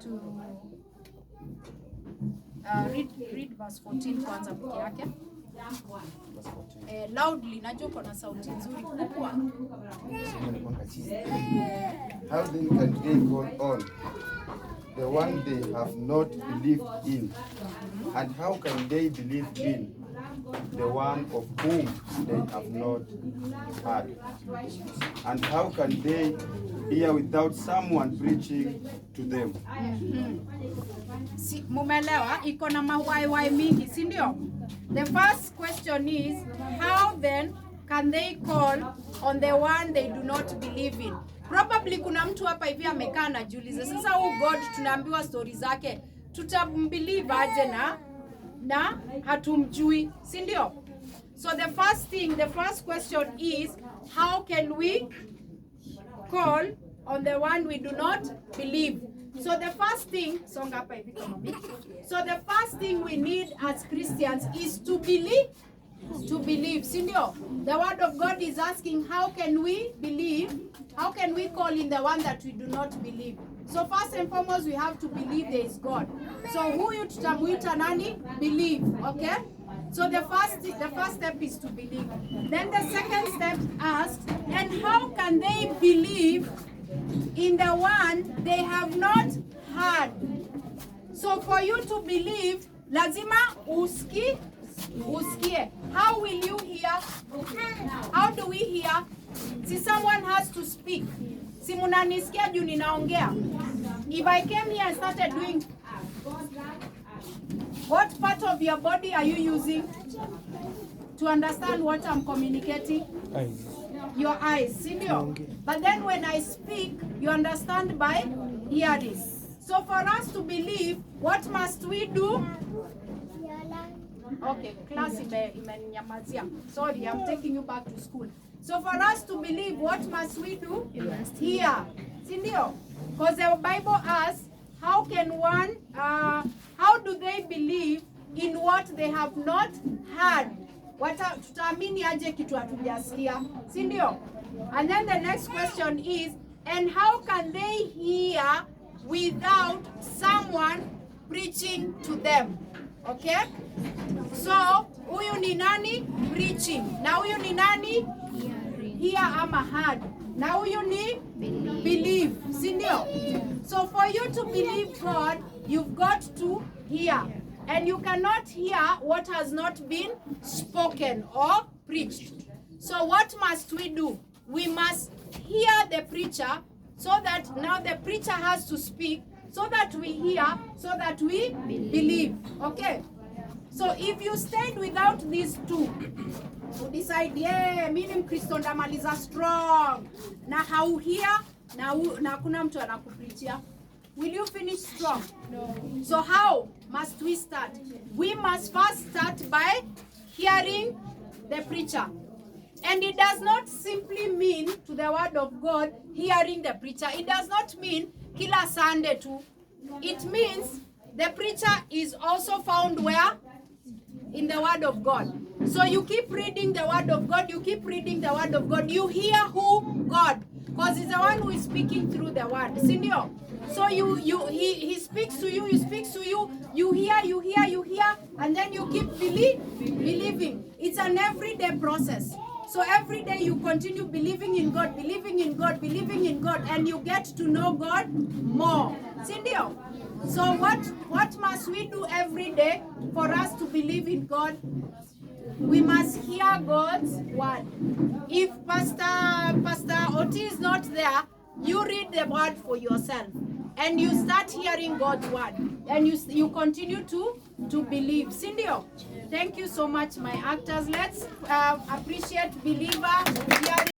to read verse 14 kwanza peke yake. Loudly, najua kuna sauti nzuri kubwa. How then can they call on the one they have not believed in? And how can they believe in the one of whom they have not heard? And how can they hear without someone preaching to them? Si mumelewa, iko na mawaiwai mingi, si ndio? The first question is, how then can they call on the one they do not believe in? Probably kuna mtu hapa hivi amekaa na jiuliza, sasa huu God tunaambiwa story zake, tutambelieve aje na hatumjui, si ndio? So the first question is, how can we call on the one we do not believe? So the first thing, so the first thing we need as Christians is to believe. To believe, sindio? The word of God is asking, how can we believe? How can we call in the one that we do not believe? So first and foremost, we have to believe there is God. So huyu tutamuita nani? Believe, okay? So the first step is to believe. Then the second step asks, and how can they believe in the one they have not heard? So for you to believe, lazima usikie. How will you hear? How do we hear? Si someone has to speak. Si munanisikia juu ninaongea. If I came here and started doing, what part of your body are you using to understand what I'm communicating? Eyes. Your eyes, sindio? But then when I speak, you understand by hearing. So for us to believe, what must we do? Okay, class imeninyamazia. Sorry, I'm taking you back to school. So for us to believe, what must we do? You must hear. Sindio? Because the Bible asks, how can one, how do they believe in what they have not heard? Tutaamini aje kitu hatujasikia, si ndio? And then the next question is, and how can they hear without someone preaching to them? Okay? So, huyu ni nani? Preaching. Na huyu ni nani? Hear ama heard. Na huyu ni? Believe. Si ndio? So for you to believe God, you've got to hear. And you cannot hear what has not been spoken or preached. So what must we do? We must hear the preacher, so that now the preacher has to speak, so that we hear, so that we believe. Okay? So if you stayed without these two, you decide, yeah, mimi Mkristo ndamaliza strong, na hauhear, na kuna mtu anakupreachia. Will you finish strong? No. So how must we start? We must first start by hearing the preacher. And it does not simply mean, to the word of God, hearing the preacher. It does not mean kila Sunday too. It means the preacher is also found where? In the word of God. So you keep reading the word of God, you keep reading the word of God. You hear who? God. Because he's the one who is speaking through the word. Senior. So he speaks to you, he speaks to you, you hear, and then you keep believing. It's an everyday process. So every day you continue believing in God, and you get to know God more. Sindio? So what must we do every day for us to believe in God? We must hear God's word. If Pastor Oti is not there, you read the word for yourself. And you start hearing God's word. And you continue to believe. Sindio? Thank you so much, my actors. Let's appreciate believer hearing.